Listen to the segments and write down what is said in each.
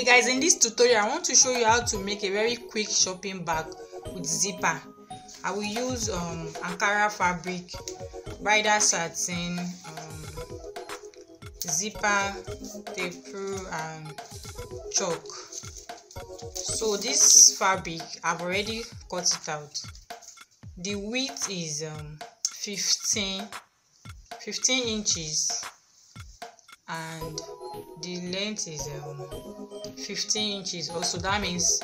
Okay guys, in this tutorial I want to show you how to make a very quick shopping bag with zipper. I will use Ankara fabric, bridal satin, zipper, tape, and chalk. So this fabric I've already cut it out. The width is 15 inches and the length is 15 inches also. That means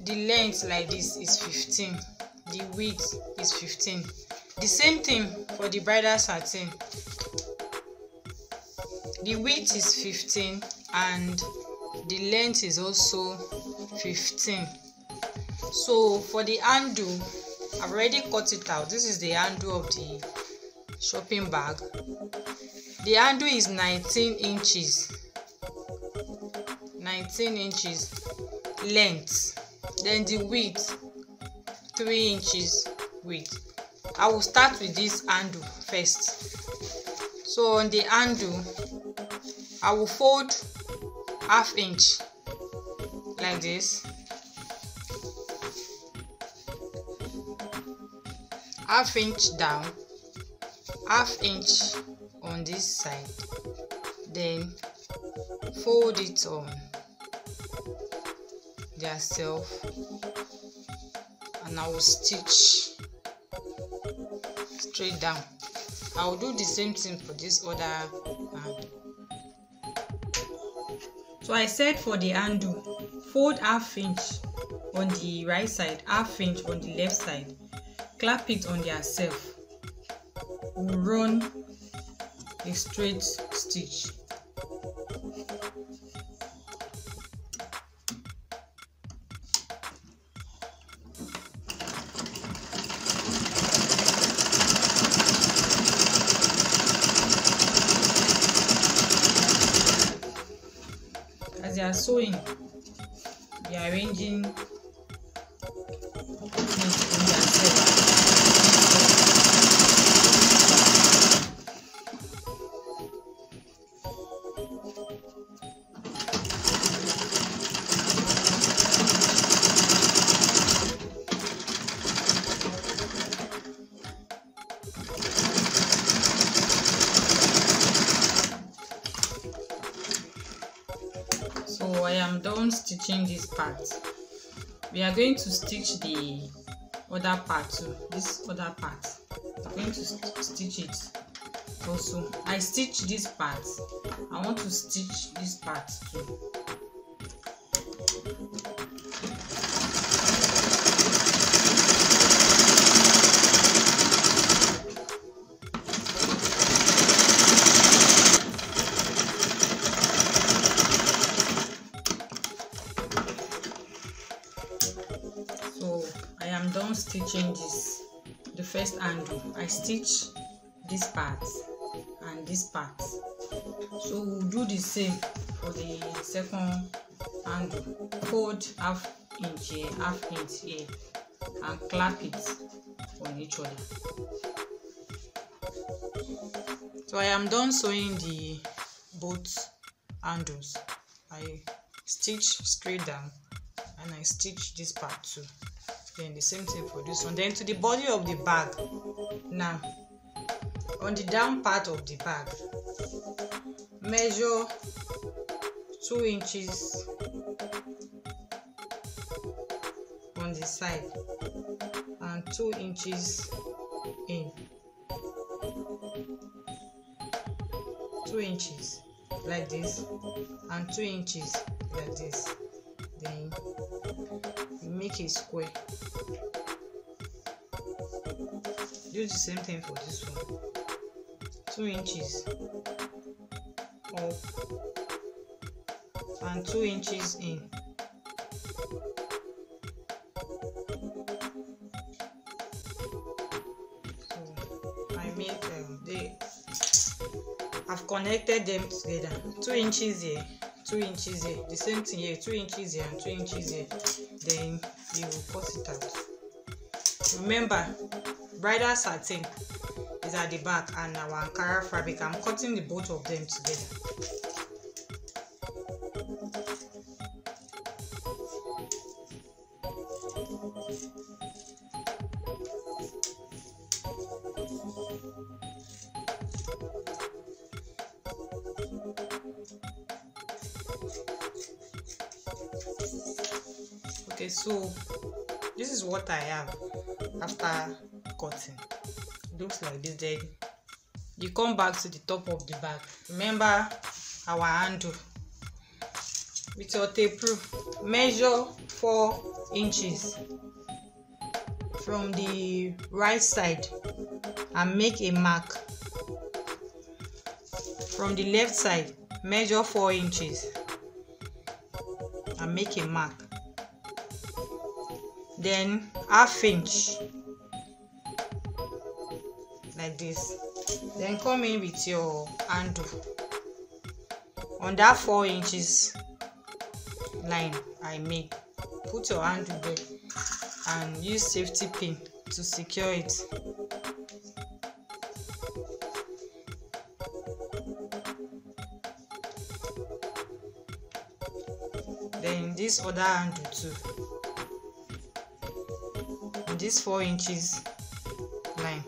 the length like this is 15, the width is 15. The same thing for the bridal satin. The width is 15 and the length is also 15. So for the handle, I've already cut it out. This is the handle of the shopping bag. The handle is 19 inches length, then the width 3 inches width. I will start with this handle first. So on the handle I will fold ½ inch like this, ½ inch down, ½ inch on this side, then fold it on their self, and I will stitch straight down. I will do the same thing for this other hand. So I said for the handle, fold ½ inch on the right side, ½ inch on the left side, clap it on their self, run a straight stitch. As they are sewing, they are arranging it on their self. So I am done stitching this part. We are going to stitch the other part too. This other part, I'm going to stitch it also. I stitch this part. I want to stitch this part too. So I am done stitching this, the first handle. I stitch this part and this part. So we'll do the same for the second handle. Fold ½ inch here, ½ inch here, and clap it on each other. So I am done sewing the both handles. I stitch straight down and I stitch this part too. Then the same thing for this one. Then to the body of the bag. Now on the down part of the bag, measure 2 inches on the side and 2 inches in. 2 inches like this and 2 inches like this. Then you make a square. Do the same thing for this one. 2 inches up and 2 inches in. So I made I've connected them together. 2 inches here, 2 inches here, the same thing here, 2 inches here and 2 inches here. Then you will cut it out. Remember, bridal satin is at the back and our Ankara fabric, I'm cutting the both of them together. Okay, so this is what I have after cutting. It looks like this. Then you come back to the top of the bag. Remember our handle with your tape rule. Measure 4 inches from the right side and make a mark. From the left side, measure 4 inches and make a mark. Then ½ inch like this. Then come in with your handle on that 4 inches line I made. Put your handle there and use safety pin to secure it. Then this other handle too, on this 4 inches line,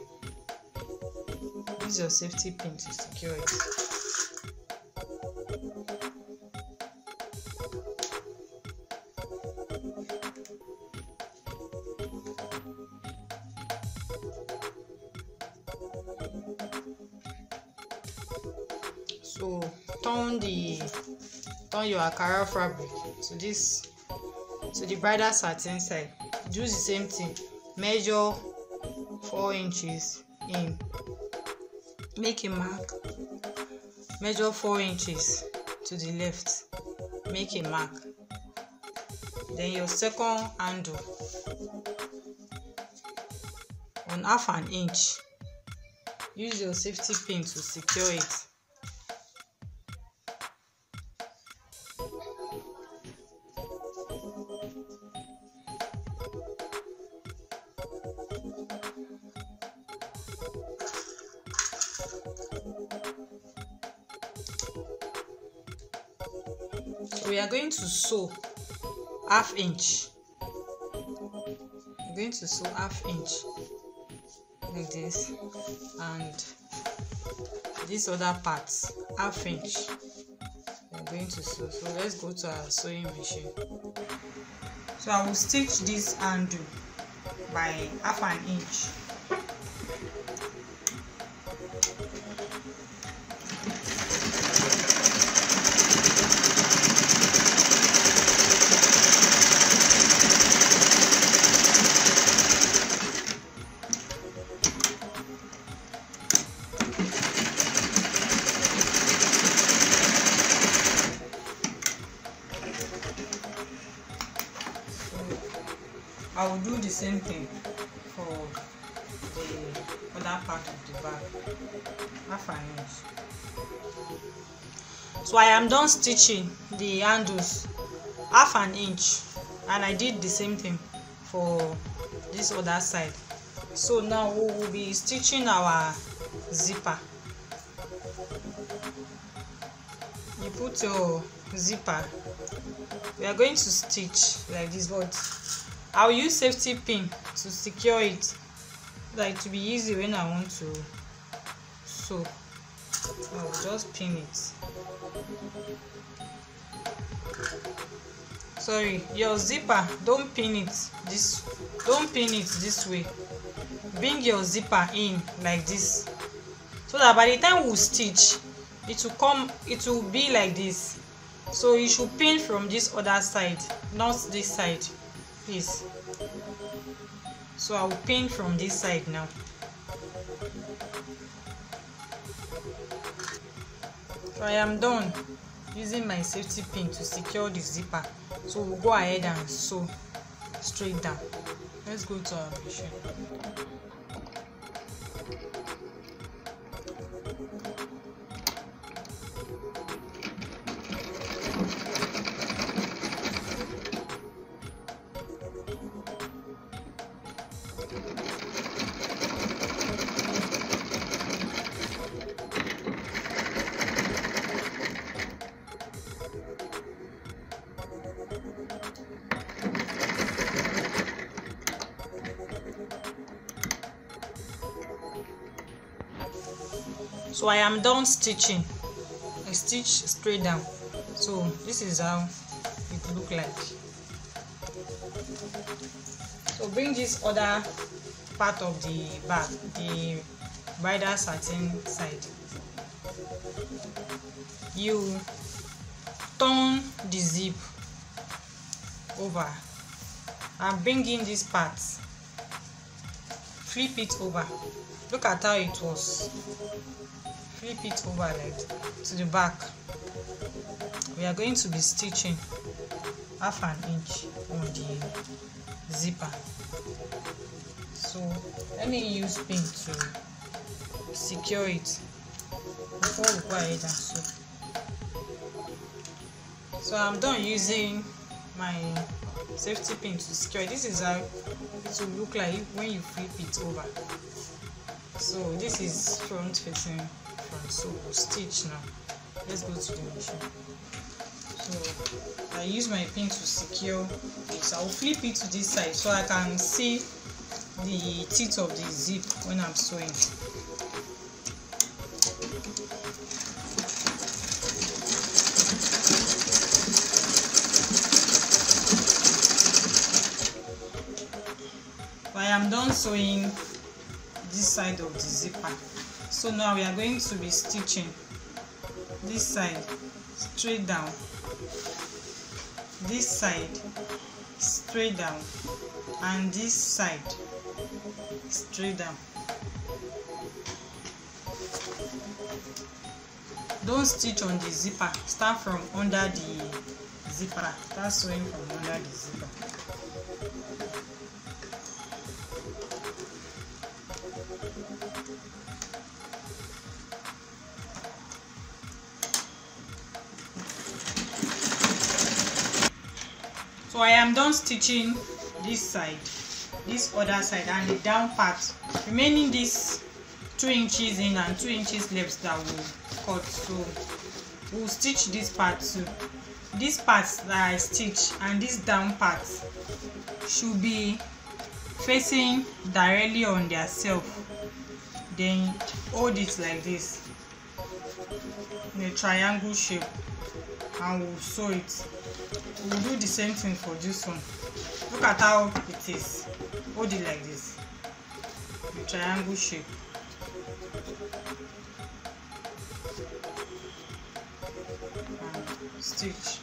use your safety pin to secure it. So turn your Ankara fabric to the bridal satin side. Do the same thing. Measure 4 inches in. Make a mark. Measure 4 inches to the left. Make a mark. Then your second handle on ½ inch. Use your safety pin to secure it. So we are going to sew ½ inch. We're going to sew ½ inch like this, and this other part ½ inch. We're going to sew. So let's go to our sewing machine. So I will stitch this handle by ½ inch. I will do the same thing for the other part of the bag, ½ inch. So I am done stitching the handles ½ inch, and I did the same thing for this other side. So now we will be stitching our zipper. You put your zipper. We are going to stitch like this, but I'll use safety pin to secure it, like to be easy when I want to sew. I'll just pin it. Sorry, your zipper, don't pin it this way. Bring your zipper in like this, so that by the time we stitch, it will be like this. So you should pin from this other side, not this side, please. So I will pin from this side now. So I am done using my safety pin to secure the zipper. So we'll go ahead and sew straight down. Let's go to our machine. So I am done stitching. I stitch straight down. So this is how it look like. So bring this other part of the back, the bridal satin side. You turn the zip over and bring in this part, flip it over. Look at how it was. Flip it over like to the back. We are going to be stitching half an inch on the zipper. So let me use pin to secure it before we go ahead and sew. So I'm done using my safety pin to secure it. This is how it will look like when you flip it over. So this is front facing front. So we'll stitch now. Let's go to the machine. So I use my pin to secure this. I will flip it to this side so I can see the teeth of the zip when I'm sewing. I am done sewing this side of the zipper. So now we are going to be stitching this side straight down, this side straight down, and this side straight down. Don't stitch on the zipper. Start from under the zipper. Start sewing from under the zipper. So I am done stitching this side, this other side, and the down part, remaining this 2 inches in and 2 inches left that will cut. So we'll stitch this part too. This part that I stitch and this down part should be facing directly on their self. Then hold it like this in a triangle shape and we'll sew it. We'll do the same thing for this one. Look at how it is. Hold it like this, the triangle shape. And stitch.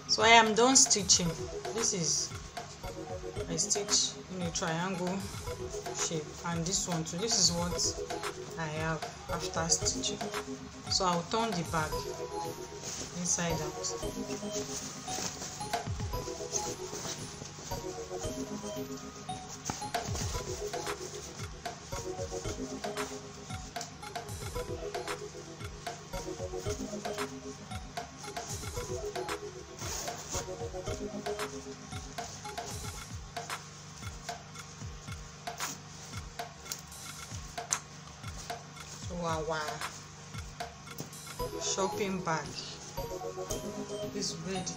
So I am done stitching. This is I stitch in a triangle shape, and this one too. This is what I have after stitching. So I'll turn the bag inside out. Our shopping bag is ready.